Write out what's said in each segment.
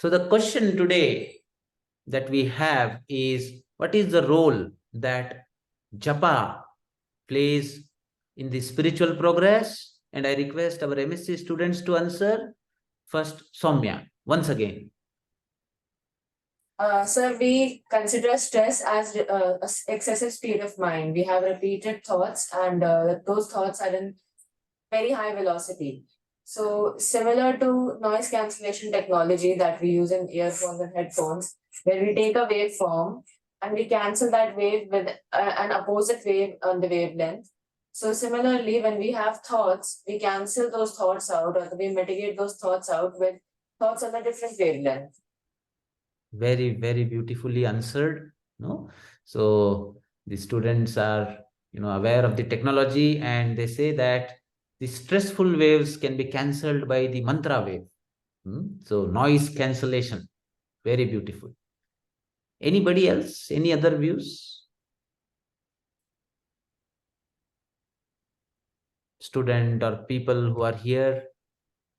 So the question today that we have is, what is the role that Japa plays in the spiritual progress? And I request our MSc students to answer. First, Soumya, once again. Sir, we consider stress as excessive state of mind. We have repeated thoughts, and those thoughts are in very high velocity. So, similar to noise cancellation technology that we use in earphones and headphones, where we take a waveform and we cancel that wave with an opposite wave on the wavelength. So, similarly, when we have thoughts, we cancel those thoughts out, or we mitigate those thoughts out with thoughts on a different wavelength. Very, very beautifully answered. No, so the students are aware of the technology, and they say that the stressful waves can be cancelled by the mantra wave. So noise cancellation, very beautiful. Anybody else? Any other views? Student or people who are here,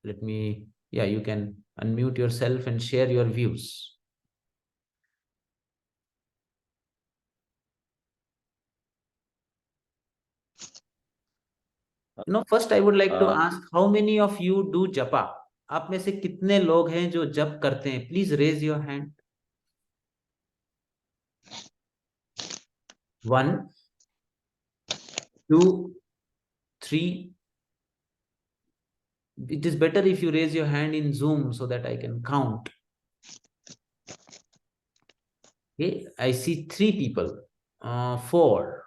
let me, yeah, you can unmute yourself and share your views. First I would like to ask, how many of you do japa? आप में से कितने लोग हैं जो जप करते हैं? Please raise your hand. 1, 2, 3. It is better if you raise your hand in Zoom so that I can count. Okay, I see 3 people. 4,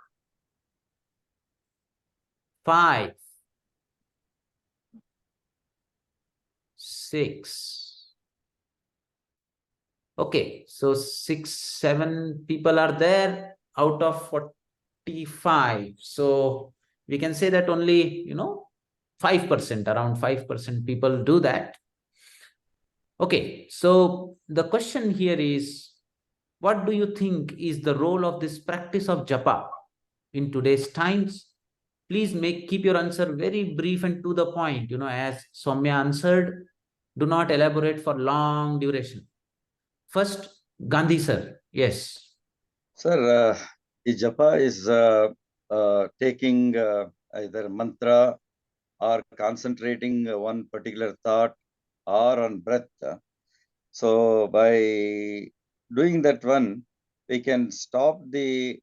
5, 6. Okay, so 6, 7 people are there out of 45. So we can say that only 5%, around 5% people do that. Okay, so the question here is, what do you think is the role of this practice of japa in today's times? Please keep your answer very brief and to the point. As Soumya answered, do not elaborate for long duration. First, Gandhi sir. Yes. Sir, the japa is taking either mantra or concentrating one particular thought or on breath. So by doing that one, we can stop the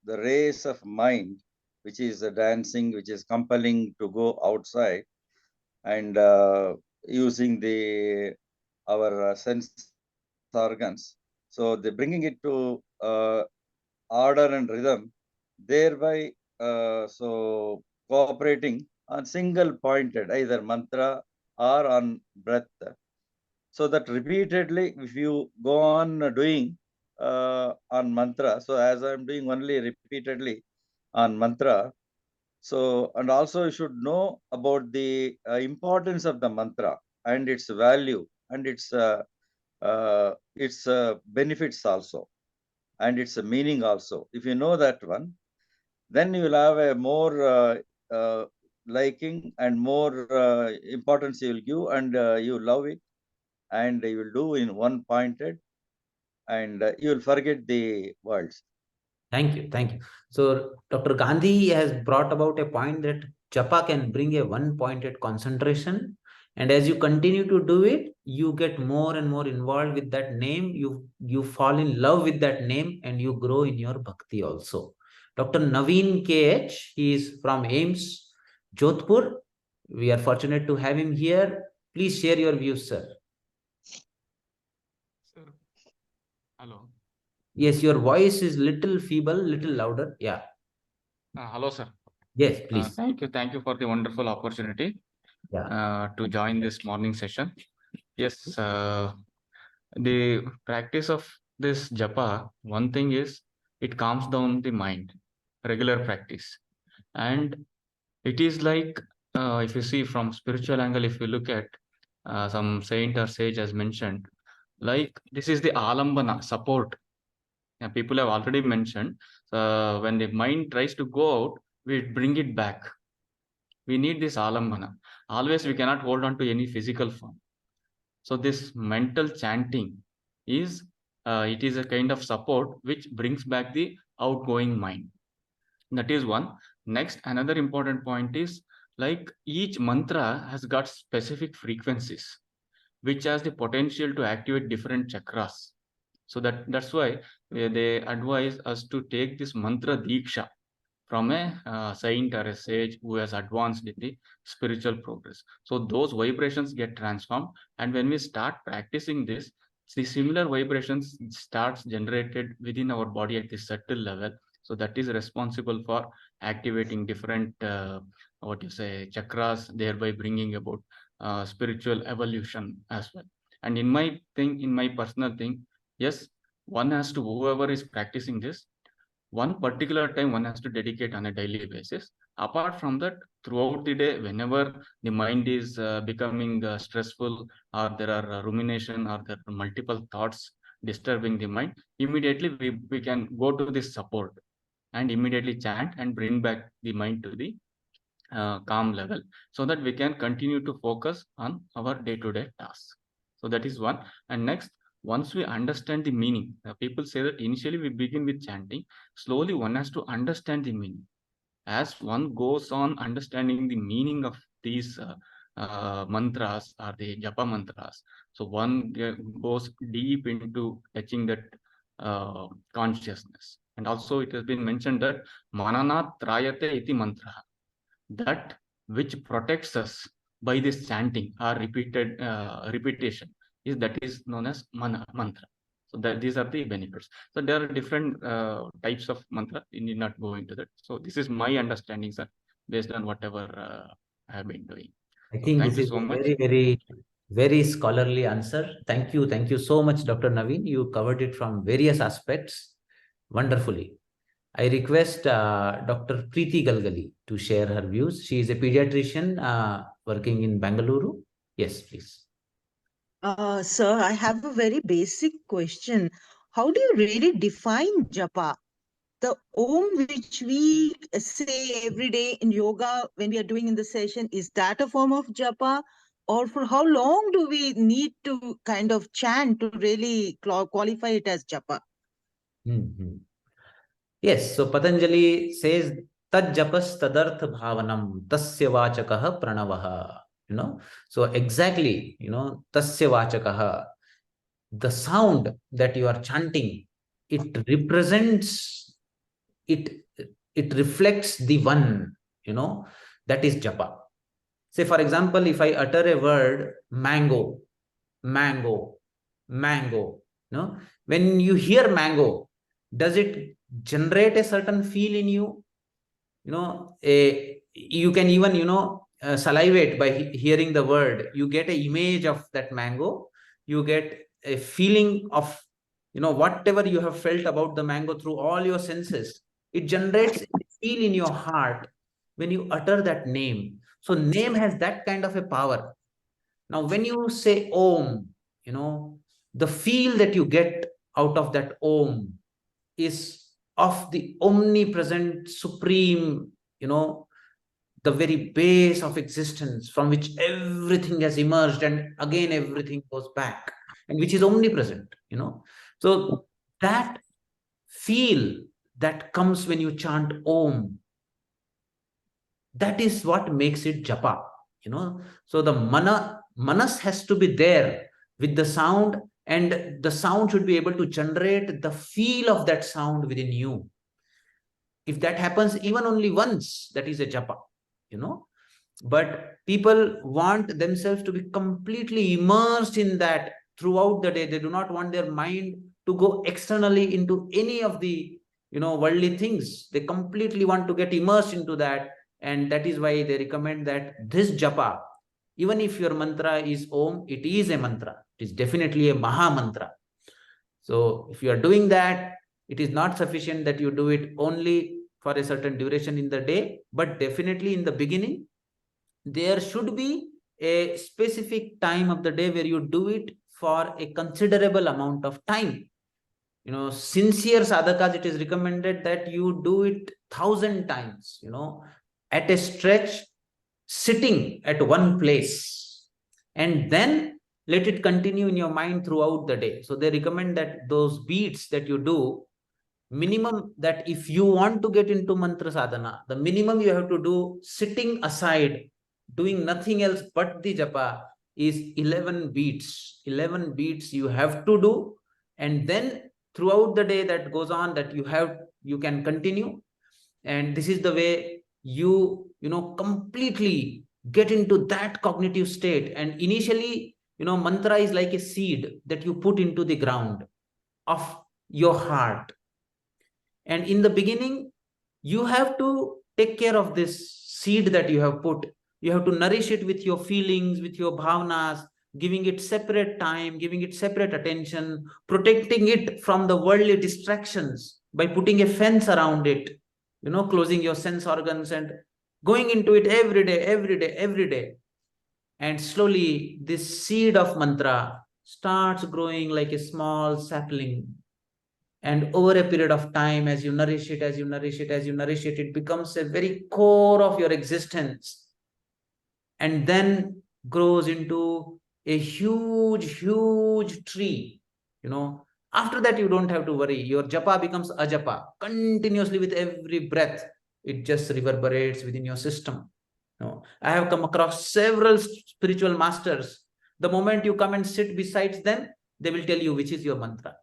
race of mind, which is dancing, which is compelling to go outside, and using our sense organs. So they're bringing it to order and rhythm, thereby so cooperating on single pointed, either mantra or on breath. So that repeatedly, if you go on doing on mantra, so as I'm doing only repeatedly on mantra, so, and also you should know about the importance of the mantra and its value and its benefits also, and its meaning also. If you know that one, then you will have a more liking and more importance you will give, and you love it, and you will do in one pointed, and you will forget the words. Thank you. Thank you. So Dr. Gandhi has brought about a point that japa can bring a one-pointed concentration. And as you continue to do it, you get more and more involved with that name. You fall in love with that name, and you grow in your bhakti also. Dr. Naveen KH, he is from AIMS, Jodhpur. We are fortunate to have him here. Please share your views, sir. Sir, hello. Yes, your voice is little feeble, little louder. Yeah. Hello, sir. Yes, please. Thank you for the wonderful opportunity to join this morning session. Yes, the practice of this japa, one thing is it calms down the mind, regular practice. And it is like, if you see from spiritual angle, if you look at some saint or sage has mentioned, like this is the alambana, support. People have already mentioned, when the mind tries to go out, we bring it back. We need this alambana. Always we cannot hold on to any physical form. So this mental chanting is it is a kind of support which brings back the outgoing mind. That is one. Next, another important point is like each mantra has got specific frequencies which has the potential to activate different chakras. So that's why they advise us to take this mantra diksha from a saint or a sage who has advanced in the spiritual progress. So those vibrations get transformed, and when we start practicing this, the similar vibrations starts generated within our body at the subtle level. So that is responsible for activating different what you say chakras, thereby bringing about spiritual evolution as well. And in my personal thing, yes, one has to, whoever is practicing this, one particular time one has to dedicate on a daily basis. Apart from that, throughout the day, whenever the mind is becoming stressful, or there are rumination, or there are multiple thoughts disturbing the mind, immediately we can go to this support and immediately chant and bring back the mind to the calm level, so that we can continue to focus on our day-to-day tasks. So that is one. And next, once we understand the meaning, people say that initially we begin with chanting, slowly one has to understand the meaning. As one goes on understanding the meaning of these mantras or the japa mantras, so one goes deep into touching that consciousness. And also it has been mentioned that mananat trayate iti mantra, that which protects us by this chanting or repeated repetition is known as mantra. So that these are the benefits. So there are different types of mantra. You need not go into that. So this is my understanding, sir, based on whatever I have been doing. I think Thank this you is so a much. very scholarly answer. Thank you. Thank you so much, Dr. Naveen. You covered it from various aspects wonderfully. I request Dr. Preeti Galgali to share her views. She is a pediatrician working in Bangalore. Yes, please. Sir, I have a very basic question. How do you really define japa? The Om which we say every day in yoga when we are doing in the session, is that a form of japa? Or for how long do we need to kind of chant to really qualify it as japa? Yes, so Patanjali says tad japas tadartha bhavanam tasya vachakaha pranavaha. So exactly, tasya vachakaha, the sound that you are chanting, it represents, it reflects the one, that is japa. Say, for example, if I utter a word mango, mango, mango, when you hear mango, does it generate a certain feel in you? You can even, salivate by hearing the word. You get an image of that mango. You get a feeling of, whatever you have felt about the mango through all your senses. It generates a feel in your heart when you utter that name. So name has that kind of a power. Now, when you say Om, the feel that you get out of that Om is of the omnipresent, supreme, the very base of existence from which everything has emerged and again everything goes back, and which is omnipresent, So that feel that comes when you chant Om, that is what makes it japa, So the manas has to be there with the sound, and the sound should be able to generate the feel of that sound within you. If that happens even only once, that is a japa, But people want themselves to be completely immersed in that throughout the day. They do not want their mind to go externally into any of the, worldly things. They completely want to get immersed into that. And that is why they recommend that this japa, even if your mantra is Om, it is a mantra. It is definitely a Maha mantra. So if you are doing that, it is not sufficient that you do it only for a certain duration in the day, but definitely in the beginning, there should be a specific time of the day where you do it for a considerable amount of time. Sincere sadhakas, it is recommended that you do it 1,000 times, at a stretch, sitting at one place. And then let it continue in your mind throughout the day. So they recommend that those beats that you do, minimum, that if you want to get into mantra sadhana, the minimum you have to do sitting aside, doing nothing else but the japa, is 11 beats. 11 beats you have to do, and then throughout the day that goes on, that you can continue. And this is the way you completely get into that cognitive state. And initially, mantra is like a seed that you put into the ground of your heart. And in the beginning, you have to take care of this seed that you have put. You have to nourish it with your feelings, with your bhavnas, giving it separate time, giving it separate attention, protecting it from the worldly distractions by putting a fence around it, closing your sense organs and going into it every day, every day, every day. And slowly, this seed of mantra starts growing like a small sapling. And over a period of time, as you nourish it, as you nourish it, as you nourish it, it becomes a very core of your existence. And then grows into a huge, huge tree. After that, you don't have to worry. Your japa becomes a japa. Continuously with every breath, it just reverberates within your system. I have come across several spiritual masters. The moment you come and sit beside them, they will tell you which is your mantra.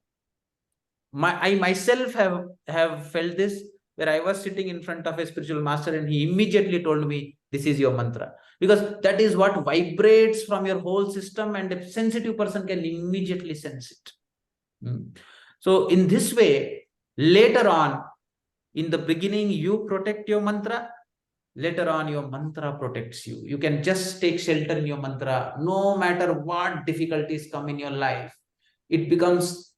I myself have felt this, where I was sitting in front of a spiritual master and he immediately told me, this is your mantra. Because that is what vibrates from your whole system, and a sensitive person can immediately sense it. So in this way, later on, in the beginning, you protect your mantra. Later on, your mantra protects you. You can just take shelter in your mantra, no matter what difficulties come in your life. It becomes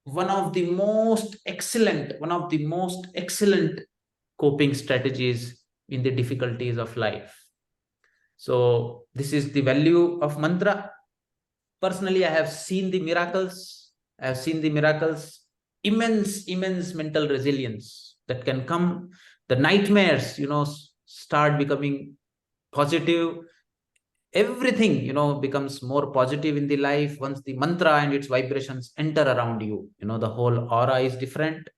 one of the most excellent coping strategies in the difficulties of life. So this is the value of mantra. Personally, I have seen the miracles. Immense mental resilience that can come. The nightmares, start becoming positive. Everything, becomes more positive in the life once the mantra and its vibrations enter around you. The whole aura is different.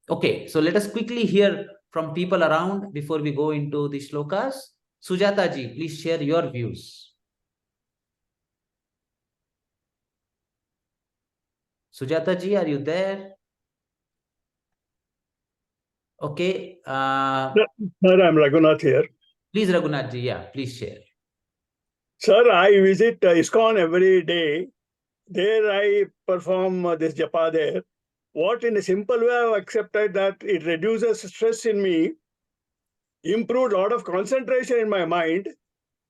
Okay, so let us quickly hear from people around before we go into the shlokas. Sujata ji, please share your views. Sujata ji, are you there? Okay. Sir, I'm Raghunath here. Please, Raghunath ji, yeah, please share. Sir, I visit ISKCON every day. There I perform this japa there. What in a simple way I've accepted that it reduces stress in me, improved a lot of concentration in my mind,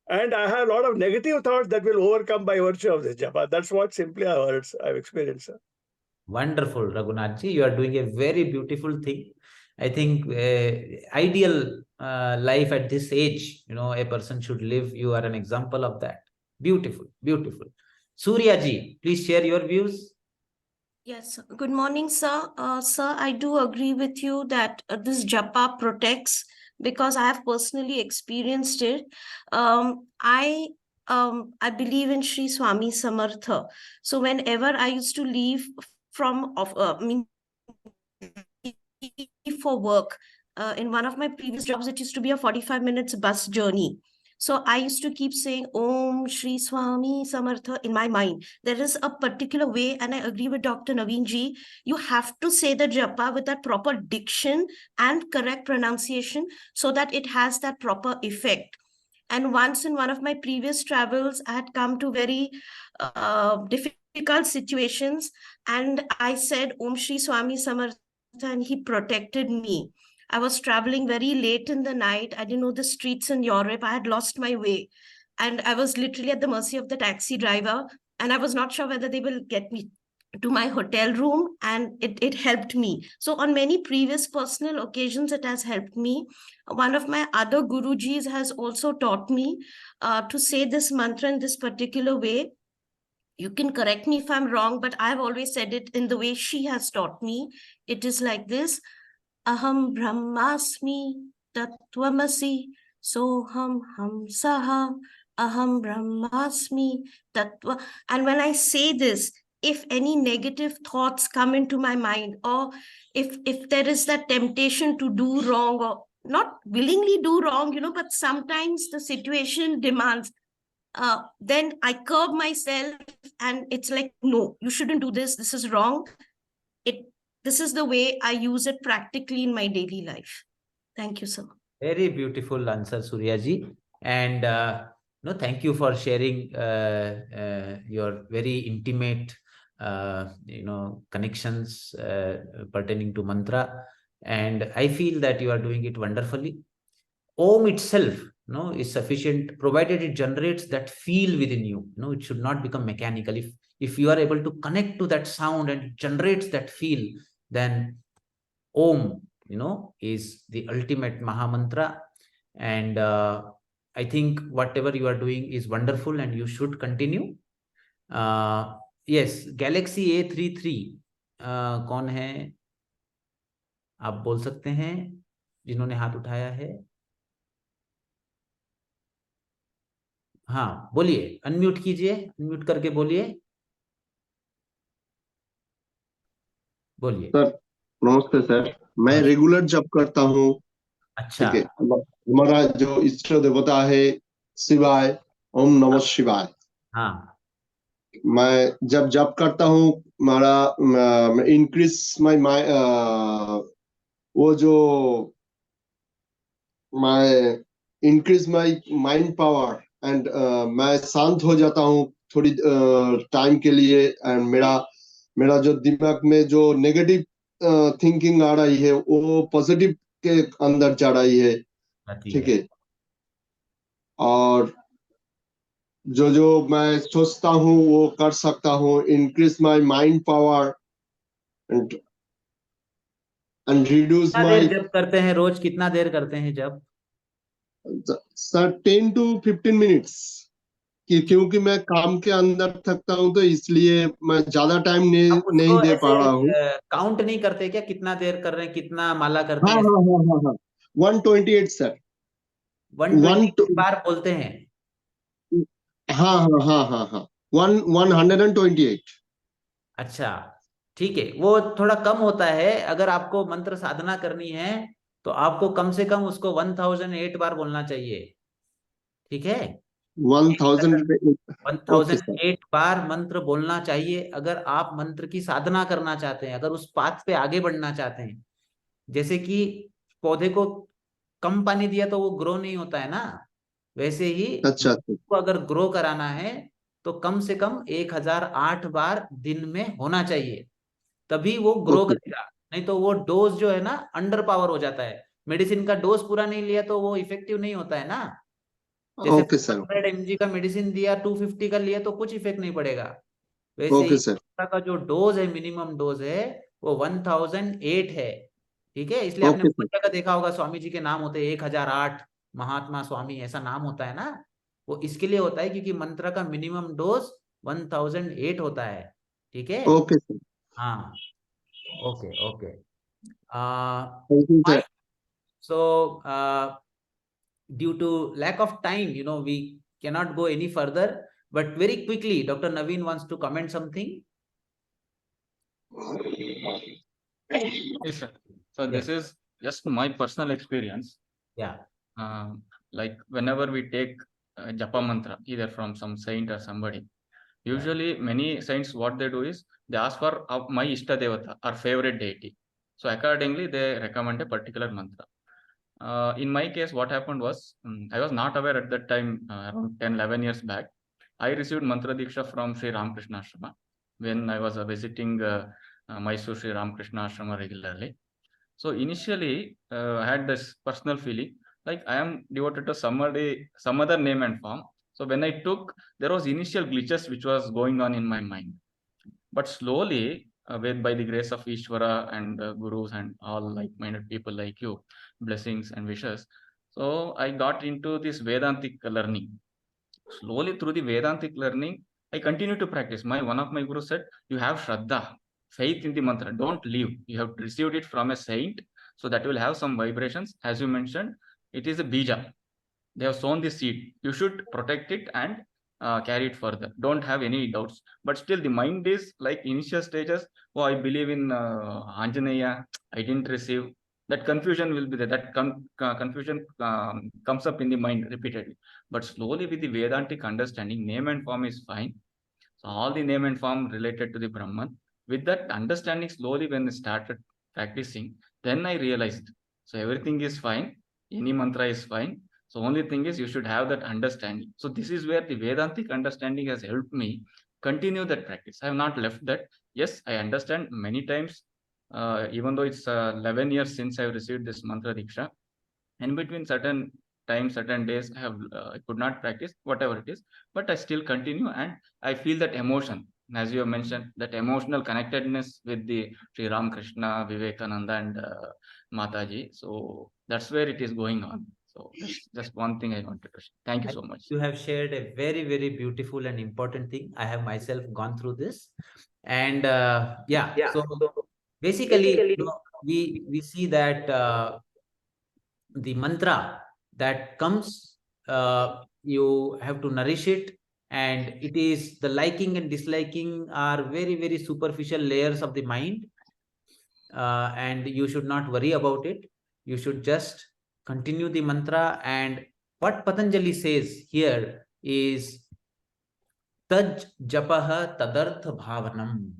and I have a lot of negative thoughts that will overcome by virtue of this japa. That's what simply I've experienced, sir. Wonderful, Raghunath ji. You are doing a very beautiful thing. I think ideal life at this age, a person should live. You are an example of that. Beautiful, beautiful. Surya ji, please share your views. Yes, good morning, sir. Sir, I do agree with you that this japa protects, because I have personally experienced it. I believe in Sri Swami Samartha. So whenever I used to leave from for work, in one of my previous jobs, it used to be a 45 minutes bus journey. So I used to keep saying Om Shri Swami Samartha in my mind. There is a particular way, and I agree with Dr. Naveen ji, you have to say the japa with that proper diction and correct pronunciation so that it has that proper effect. And once in one of my previous travels, I had come to very difficult situations, and I said Om Shri Swami Samartha, and he protected me. I was traveling very late in the night. I didn't know the streets in Europe. I had lost my way. And I was literally at the mercy of the taxi driver. And I was not sure whether they will get me to my hotel room. And it helped me. So on many previous personal occasions, it has helped me. One of my other Gurujis has also taught me to say this mantra in this particular way. You can correct me if I'm wrong, but I've always said it in the way she has taught me. It is like this. Aham brahmasmi tattvamasi soham hamsaha aham brahmasmi tattva. And when I say this, if any negative thoughts come into my mind, or if there is that temptation to do wrong, or not willingly do wrong, but sometimes the situation demands, then I curb myself, and it's like, no, you shouldn't do this. This is wrong. This is the way I use it practically in my daily life. Thank you, sir. Very beautiful answer, Surya ji. And no, thank you for sharing your very intimate connections pertaining to mantra. And I feel that you are doing it wonderfully. Om itself is sufficient, provided it generates that feel within you. It should not become mechanical. If you are able to connect to that sound and it generates that feel, then Om is the ultimate Maha Mantra. And I think whatever you are doing is wonderful and you should continue. Yes, Galaxy A33 कौन है? आप बोल सकते हैं जिन्होंने हाथ उठाया है? हाँ, बोलिए, अनम्यूट कीजिए, अनम्यूट करके बोलिए, बोलिए। सर नमस्ते सर, मैं रेगुलर जप करता हूँ। अच्छा, ठीक है, हमारा जो इष्ट देवता है शिवाय, ओम नमः शिवाय। हाँ, मैं जब जप करता हूँ हमारा इंक्रीज माय वो जो मैं increase my mind power and मैं शांत हो जाता हूँ थोड़ी टाइम के लिए। एंड मेरा जो दिमाग में जो नेगेटिव थिंकिंग आ रही है वो पॉजिटिव के अंदर जा रही है। ठीक है, और जो मैं सोचता हूँ वो कर सकता हूँ। Increase my mind power and reduce कितना माय। देर जब करते हैं? रोज कितना देर करते हैं जब? सर 10 to 15 मिनट्स, क्योंकि मैं काम के अंदर थकता हूँ तो इसलिए मैं ज्यादा टाइम नहीं दे पा रहा हूँ। काउंट नहीं करते क्या? कितना देर कर रहे हैं, कितना माला करते हाँ हैं? हाँ हाँ हाँ हाँ 128 सर। 120 बार बोलते हैं? हाँ हाँ हाँ हाँ हाँ 128। अच्छा, ठीक है, वो थोड़ा कम होता है। अगर आपको मंत्र साधना करनी है तो आपको कम से कम उसको 1008 बार बोलना चाहिए। ठीक है, 1008 बार मंत्र बोलना चाहिए अगर आप मंत्र की साधना करना चाहते हैं, अगर उस पाथ पे आगे बढ़ना चाहते हैं। जैसे कि पौधे को कम पानी दिया तो वो ग्रो नहीं होता है ना, वैसे ही अच्छा को अगर ग्रो कराना है तो कम से कम 1008 बार दिन में होना चाहिए, तभी वो ग्रो ओके करेगा। नहीं तो वो डोज जो है ना अंडर पावर हो जाता है। मेडिसिन का डोज पूरा नहीं लिया तो वो इफेक्टिव नहीं होता है ना। जैसे ओके सर 100 mg का मेडिसिन दिया, 250 का लिया तो कुछ इफेक्ट नहीं पड़ेगा। वैसे ओके ही सर का जो डोज है, मिनिमम डोज है, वो 1008 है। ठीक है, इसलिए आपने ओके बहुत सर जगह देखा होगा स्वामी जी के नाम होते हैं 1008 महात्मा स्वामी, ऐसा नाम होता है ना। वो इसके लिए होता है क्योंकि मंत्र का मिनिमम डोज 1008 होता है। ठीक है, ओके सर। हाँ, okay okay. Thank you sir. Fine. So, due to lack of time, we cannot go any further. But very quickly, Dr. Naveen wants to comment something. Yes, sir. So this is just my personal experience. Yeah. Like whenever we take Japa mantra, either from some saint or somebody, usually many saints, what they do is they ask for my Ishta Devata or favorite deity. So accordingly, they recommend a particular mantra. In my case, what happened was, I was not aware at that time, around 10, 11 years back. I received Mantra Diksha from Sri Ramakrishna Ashrama when I was visiting Mysore Sri Ramakrishna Ashrama regularly. So initially, I had this personal feeling like I am devoted to somebody, some other name and form. So when I took, there was initial glitches which was going on in my mind. But slowly, by the grace of Ishvara and gurus and all like-minded people like you, blessings and wishes. So I got into this Vedantic learning. Slowly through the Vedantic learning, I continue to practice. One of my gurus said, you have Shraddha, faith in the mantra, don't leave. You have received it from a saint, so that will have some vibrations. As you mentioned, it is a bija. They have sown the seed. You should protect it and carry it further. Don't have any doubts. But still, the mind is like initial stages. Oh, I believe in Anjaneya. I didn't receive. That confusion will be there. That confusion comes up in the mind repeatedly. But slowly, with the Vedantic understanding, name and form is fine. So all the name and form related to the Brahman. With that understanding, slowly when I started practicing, then I realized. So everything is fine. Any mantra is fine. So only thing is you should have that understanding. So this is where the Vedantic understanding has helped me continue that practice. I have not left that. Yes, I understand many times, even though it's 11 years since I have received this mantra diksha. In between certain times, certain days, I could not practice whatever it is, but I still continue and I feel that emotion, as you have mentioned, that emotional connectedness with the Sri Ramakrishna, Vivekananda, and Mataji. So that's where it is going on. So that's just one thing I wanted to share. Thank you so much. You have shared a very, very beautiful and important thing. I have myself gone through this. And so basically, we see that the mantra that comes, you have to nourish it, and it is the liking and disliking are very, very superficial layers of the mind, and you should not worry about it. You should just continue the mantra. And what Patanjali says here is taj japaha tadartha bhavanam.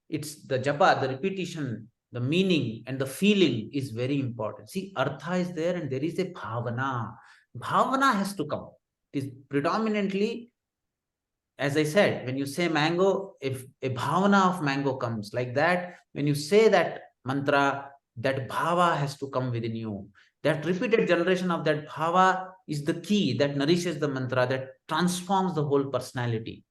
It's the japa, the repetition, the meaning and the feeling is very important. See, artha is there and there is a bhavana. Bhavana has to come. It is predominantly, as I said, when you say mango, if a bhavana of mango comes like that, when you say that mantra, that bhava has to come within you. That repeated generation of that bhava is the key that nourishes the mantra, that transforms the whole personality.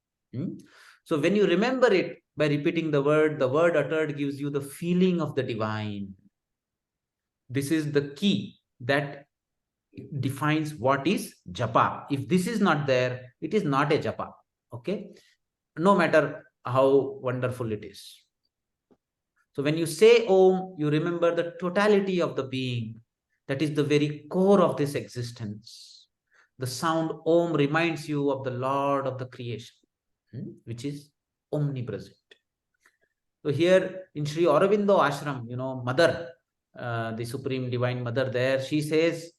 So when you remember it by repeating the word uttered gives you the feeling of the divine. This is the key that defines what is japa. If this is not there, it is not a japa. Okay, no matter how wonderful it is. So when you say Om, you remember the totality of the being. That is the very core of this existence. The sound Om reminds you of the Lord of the creation, which is omnipresent. So here in Sri Aurobindo Ashram, Mother, the Supreme Divine Mother there, she says,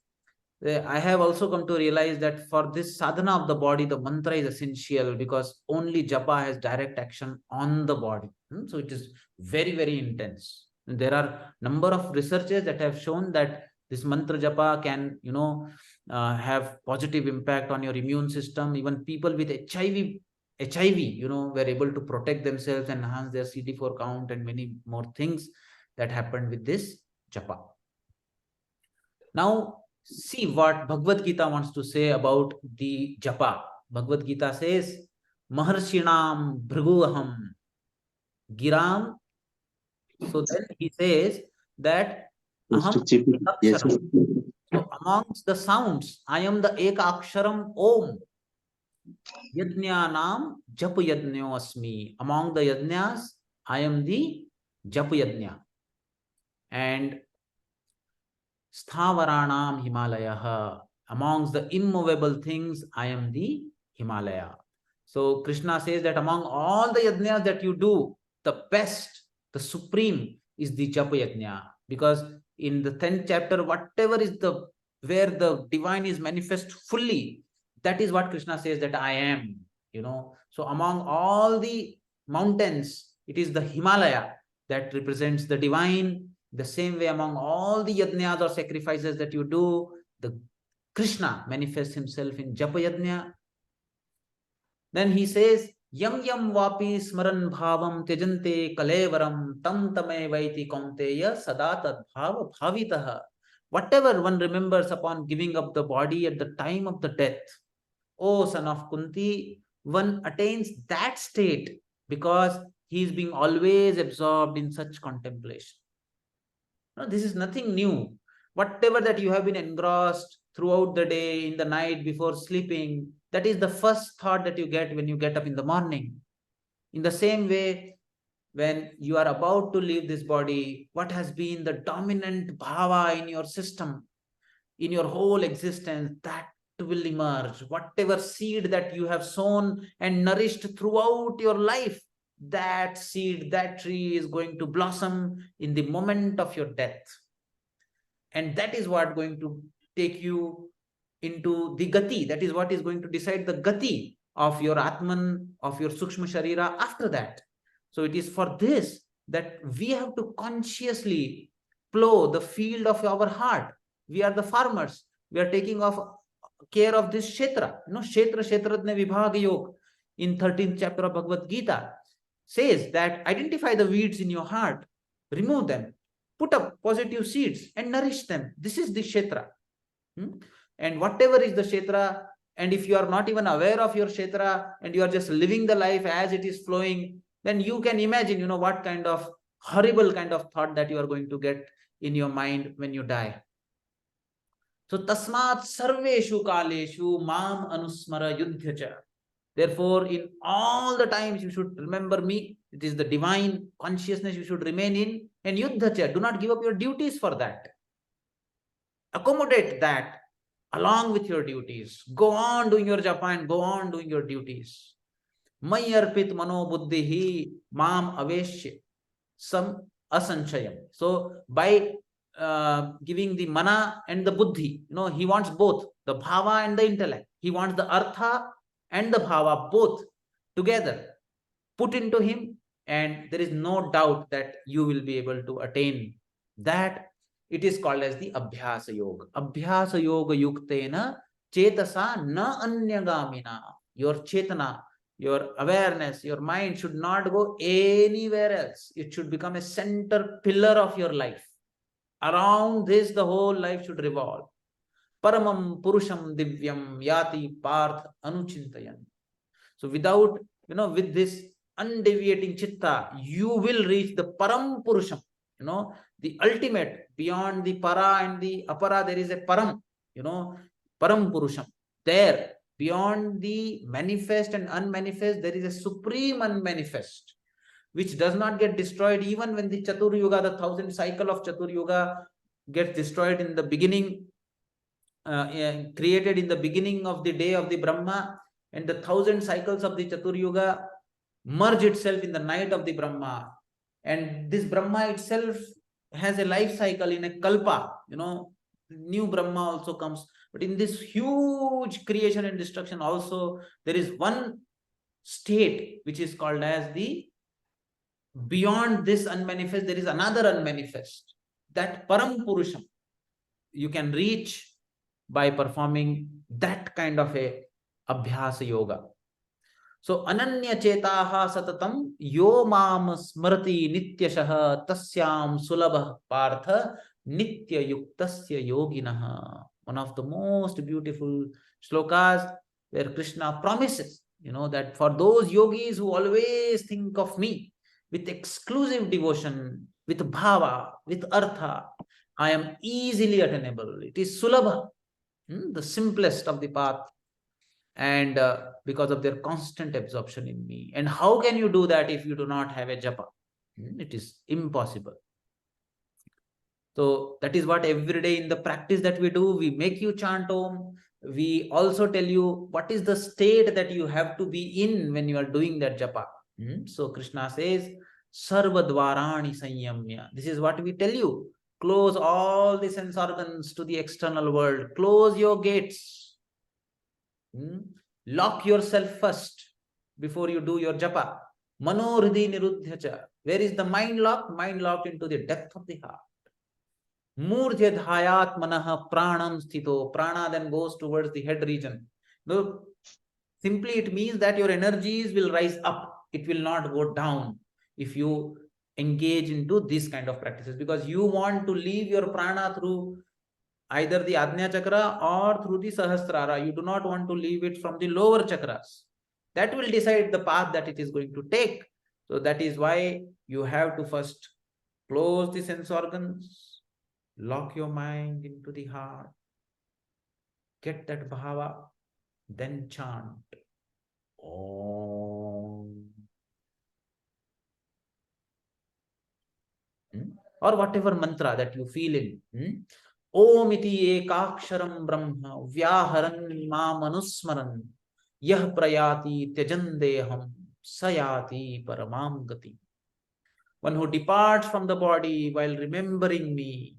I have also come to realize that for this sadhana of the body, the mantra is essential because only japa has direct action on the body. So it is very, very intense. And there are number of researchers that have shown that this mantra japa can, have positive impact on your immune system. Even people with HIV, were able to protect themselves and enhance their CD4 count and many more things that happened with this japa. Now, see what Bhagavad Gita wants to say about the japa. Bhagavad Gita says, Maharshinam Bhriguaham Giram. So then he says that Aham Aksharam. So amongst the sounds, I am the Eka Aksharam Om. Yajnanam Japa Yajnyo Asmi. Among the Yajnas, I am the Japa Yajna. And Sthavaranam Himalaya. Amongst the immovable things, I am the Himalaya. So Krishna says that among all the yajnas that you do, the best, the supreme is the Japa Yajna. Because in the 10th chapter, whatever is where the divine is manifest fully, that is what Krishna says that I am. So among all the mountains, it is the Himalaya that represents the divine. The same way, among all the yajnas or sacrifices that you do, the Krishna manifests himself in Japa Yajna. Then he says, Yam yam vapi smaran bhavam tejante kalevaram tam tame vaiti kaunteya sada tad bhava bhavitaha. Whatever one remembers upon giving up the body at the time of the death, O son of Kunti, one attains that state because he is being always absorbed in such contemplation. No, this is nothing new. Whatever that you have been engrossed throughout the day, in the night, before sleeping, that is the first thought that you get when you get up in the morning. In the same way, when you are about to leave this body, what has been the dominant bhava in your system? in your whole existence, that will emerge. Whatever seed that you have sown and nourished throughout your life, that seed, that tree is going to blossom in the moment of your death. And that is what going to take you into the gati. That is what is going to decide the gati of your Atman, of your Sukshma Sharira after that. So it is for this that we have to consciously plow the field of our heart. We are the farmers. We are taking care of this kshetra. Kshetra Kshetrajna Vibhaga Yoga in 13th chapter of Bhagavad Gita says that identify the weeds in your heart, remove them, put up positive seeds and nourish them. This is the kshetra. And whatever is the kshetra, and if you are not even aware of your kshetra and you are just living the life as it is flowing, then you can imagine, what kind of horrible kind of thought that you are going to get in your mind when you die. So tasmat sarveshu kaleshu mam anusmara yudhyacha. Therefore, in all the times you should remember me. It is the divine consciousness you should remain in. And yuddhacha, do not give up your duties for that. Accommodate that along with your duties. Go on doing your japa and go on doing your duties. Mai arpit mano buddhihi mam aveshya sam asanchayam. So by giving the mana and the buddhi, he wants both the bhava and the intellect. He wants the artha and the bhava both together put into him, and there is no doubt that you will be able to attain that. It is called as the abhyasa yoga. Abhyasa yoga yuktena chetasa na anyagamina. Your chetana, your awareness, your mind should not go anywhere else. It should become a center pillar of your life. Around this, the whole life should revolve. Paramam purusham divyam yati parth anuchintayan. So without, with this undeviating chitta, you will reach the param purusham, the ultimate. Beyond the para and the apara, there is a param, param purusham. There, beyond the manifest and unmanifest, there is a supreme unmanifest, which does not get destroyed even when the Chatur Yuga, the 1000 cycle of Chatur Yuga, gets destroyed in the beginning, created in the beginning of the day of the Brahma, and the 1000 cycles of the Chatur Yuga merge itself in the night of the Brahma. And this Brahma itself has a life cycle in a kalpa, new Brahma also comes. But in this huge creation and destruction also, there is one state which is called as the beyond this unmanifest, there is another unmanifest, that param purusham you can reach by performing that kind of a abhyasa yoga. So ananya chetaha satatam yo mam smrati nityashah tasyam sulabha partha nitya yuktasya yoginah. One of the most beautiful shlokas where Krishna promises, that for those yogis who always think of me with exclusive devotion, with bhava, with artha, I am easily attainable. It is sulabha, the simplest of the path, and because of their constant absorption in me. And how can you do that if you do not have a japa? It is impossible. So that is what every day in the practice that we do, we make you chant Om. We also tell you what is the state that you have to be in when you are doing that japa. So Krishna says, Sarva Dvarani Sanyamya. This is what we tell you. Close all the sense organs to the external world. Close your gates. Lock yourself first before you do your japa. Mano Hridhi Nirudhyacha. Where is the mind locked? Mind locked into the depth of the heart. Murdhya dhayat manaha pranam sthito. Prana then goes towards the head region. No, simply it means that your energies will rise up. It will not go down if you engage into this kind of practices, because you want to leave your prana through either the Ajna chakra or through the Sahasrara. You do not want to leave it from the lower chakras. That will decide the path that it is going to take. So that is why you have to first close the sense organs, lock your mind into the heart, get that bhava, then chant Om. Or whatever mantra that you feel in. Om iti ekaksharam brahma vyaharan ma manusmaran yah prayati tyajandeham sayati paramam gati. One who departs from the body while remembering me,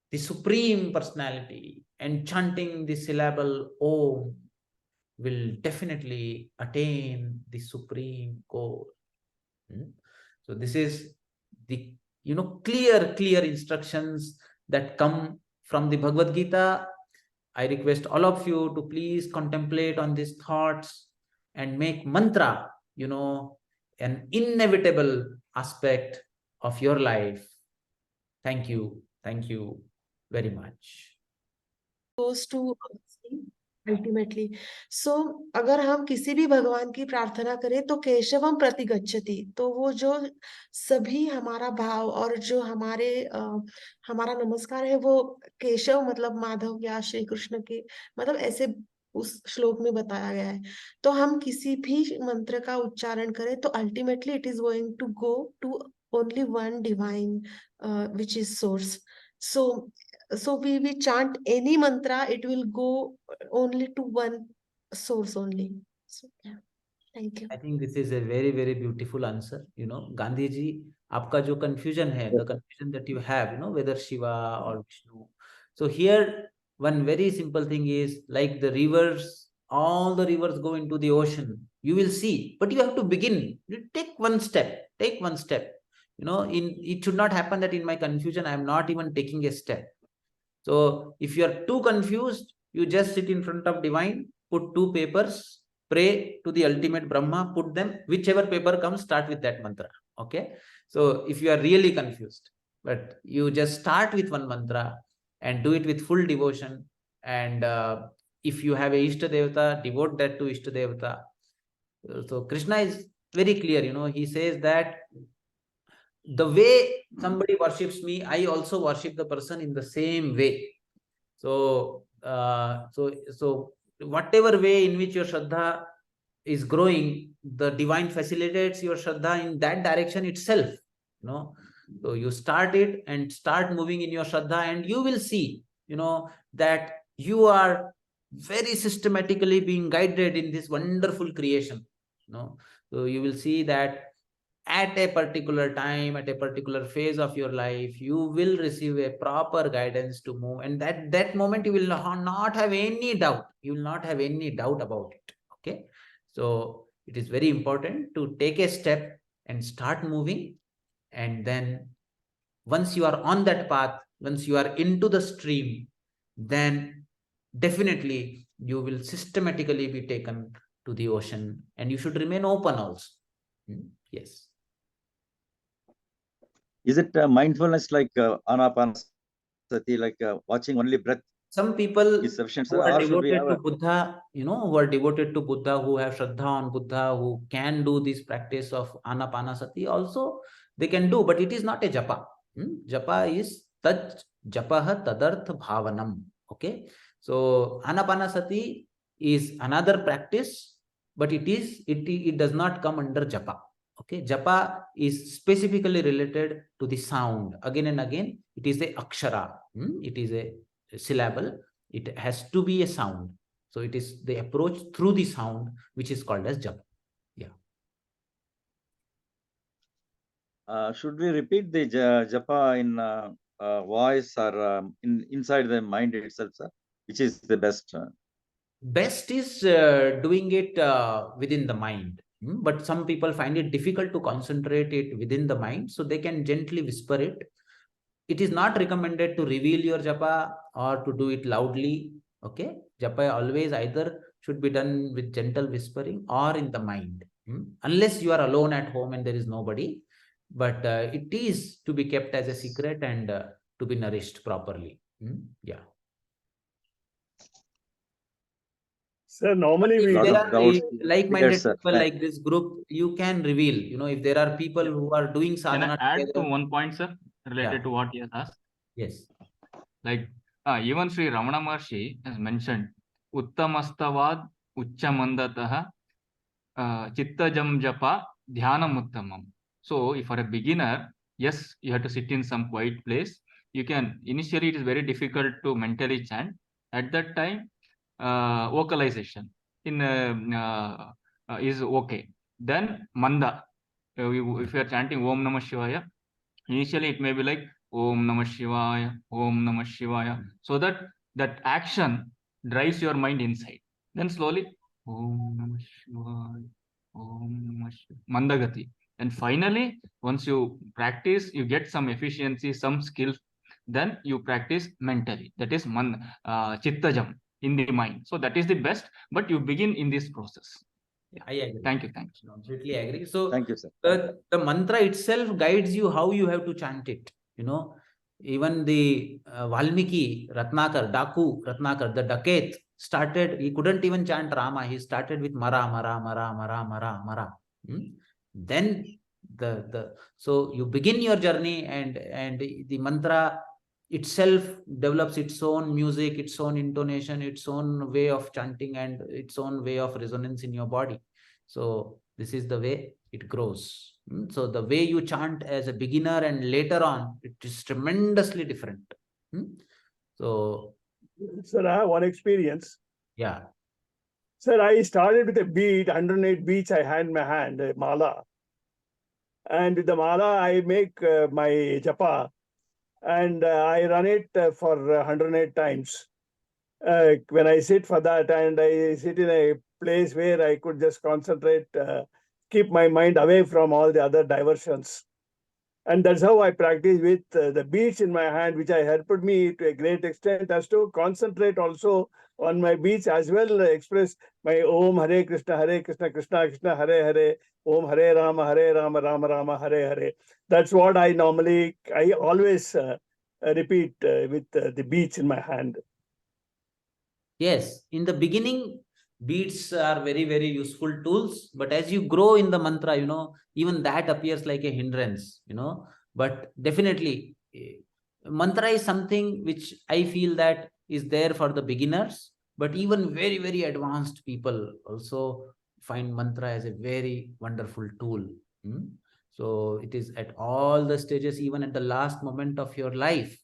the Supreme Personality, and chanting the syllable Om, will definitely attain the supreme goal. So this is the clear instructions that come from the Bhagavad Gita. I request all of you to please contemplate on these thoughts and make mantra, an inevitable aspect of your life. Thank you very much. Goes to ultimately. So अगर हम किसी भी भगवान की प्रार्थना करें तो केशवम प्रति गच्छति, तो वो जो सभी हमारा भाव और जो हमारा नमस्कार है वो केशव मतलब माधव या श्री कृष्ण के मतलब ऐसे उस श्लोक में बताया गया है। तो हम किसी भी मंत्र का उच्चारण करें तो ultimately it is going to go to only one divine which is source. So we chant any mantra, it will go only to one source only. So yeah, thank you. I think this is a very, very beautiful answer. Gandhi ji, आपका जो confusion है, the confusion that you have, whether Shiva or Vishnu. So here, one very simple thing is like the rivers, all the rivers go into the ocean. You will see, but you have to begin. You take one step. Take one step. It should not happen that in my confusion, I am not even taking a step. So if you are too confused, you just sit in front of divine, put two papers, pray to the ultimate Brahma, put them, whichever paper comes, start with that mantra. Okay. So if you are really confused, but you just start with one mantra and do it with full devotion. And if you have a Ishta Devata, devote that to Ishta Devata. So Krishna is very clear, he says that the way somebody worships me, I also worship the person in the same way. So, so whatever way in which your Shraddha is growing, the divine facilitates your Shraddha in that direction itself. So you start it and start moving in your Shraddha, and you will see, that you are very systematically being guided in this wonderful creation. So you will see that at a particular time, at a particular phase of your life, you will receive a proper guidance to move, and that moment you will not have any doubt. You will not have any doubt about it. Okay. So it is very important to take a step and start moving, and then once you are on that path, once you are into the stream, then definitely you will systematically be taken to the ocean, and you should remain open also. Yes. Is it mindfulness like anapanasati, like watching only breath? Some people is sufficient, who are or should we devoted have to Buddha, who are devoted to Buddha, who have Shraddha on Buddha, who can do this practice of anapanasati also, they can do, but it is not a japa. Japa is tat japaha tadartha bhavanam. Okay. So anapanasati is another practice, but it does not come under japa. Okay. Japa is specifically related to the sound. Again and again, it is a akshara. It is a syllable. It has to be a sound. So it is the approach through the sound, which is called as japa. Should we repeat the japa in voice or inside the mind itself, sir? Which is the best? Best is doing it within the mind. But some people find it difficult to concentrate it within the mind, so they can gently whisper it. It is not recommended to reveal your japa or to do it loudly. Okay. Japa always either should be done with gentle whispering or in the mind. Unless you are alone at home and there is nobody. But it is to be kept as a secret and to be nourished properly. Yeah. Sir, normally we If there are like-minded Yes, sir. people like this group, you can reveal, if there are people who are doing sadhana Can I add to together. one point, sir, related to what he has asked? Yes. Like even Sri Ramana Maharshi has mentioned, Uttamastavad Uchchamandatah Chittajam Japa Dhyanam Uttamam. So if for a beginner, yes, you have to sit in some quiet place you can, initially it is very difficult to mentally chant. At that time, vocalization is okay. Then manda, if you are chanting Om Namah Shivaya, initially it may be like Om Namah Shivaya, Om Namah Shivaya, so that that action drives your mind inside. Then slowly Om Namah Shivaya, Om Namah Shivaya, Mandagati. And finally, once you practice, you get some efficiency, some skill, then you practice mentally. That is Chittajam, in the mind. So that is the best, but you begin in this process. I agree. Thank you. Thank you. Completely agree. So Thank you, sir. the mantra itself guides you how you have to chant it. Even the Valmiki Ratnakar, Daku Ratnakar, the Daket started, he couldn't even chant Rama. He started with Mara, Mara, Mara, Mara, Mara, Mara. Then so you begin your journey, and the mantra itself develops its own music, its own intonation, its own way of chanting, and its own way of resonance in your body. So this is the way it grows. So the way you chant as a beginner and later on, it is tremendously different. So, Sir, I have one experience. yeah. Sir, I started with a bead, 108 beads I had in my hand, a mala. And with the mala, I make my japa, and I run it for 108 times. When I sit for that, and I sit in a place where I could just concentrate, keep my mind away from all the other diversions. And that's how I practice with the beads in my hand, which I helped me to a great extent as to concentrate also on my beads, as well express my Om Hare Krishna, Krishna Krishna, Hare Hare, Om Hare Rama, Rama Rama, Hare Hare. That's what I always repeat with the beads in my hand. Yes, in the beginning, beads are very, very useful tools. But as you grow in the mantra, even that appears like a hindrance, But definitely, mantra is something which I feel that is there for the beginners. But even very, very advanced people also find mantra as a very wonderful tool. So it is at all the stages, even at the last moment of your life,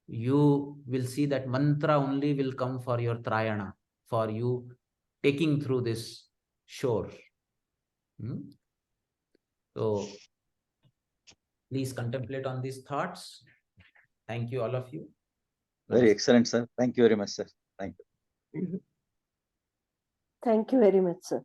you will see that mantra only will come for your trayana, for you taking through this shore. So please contemplate on these thoughts. Thank you, all of you. Very excellent, sir. Thank you very much, sir. Thank you. Thank you very much, sir.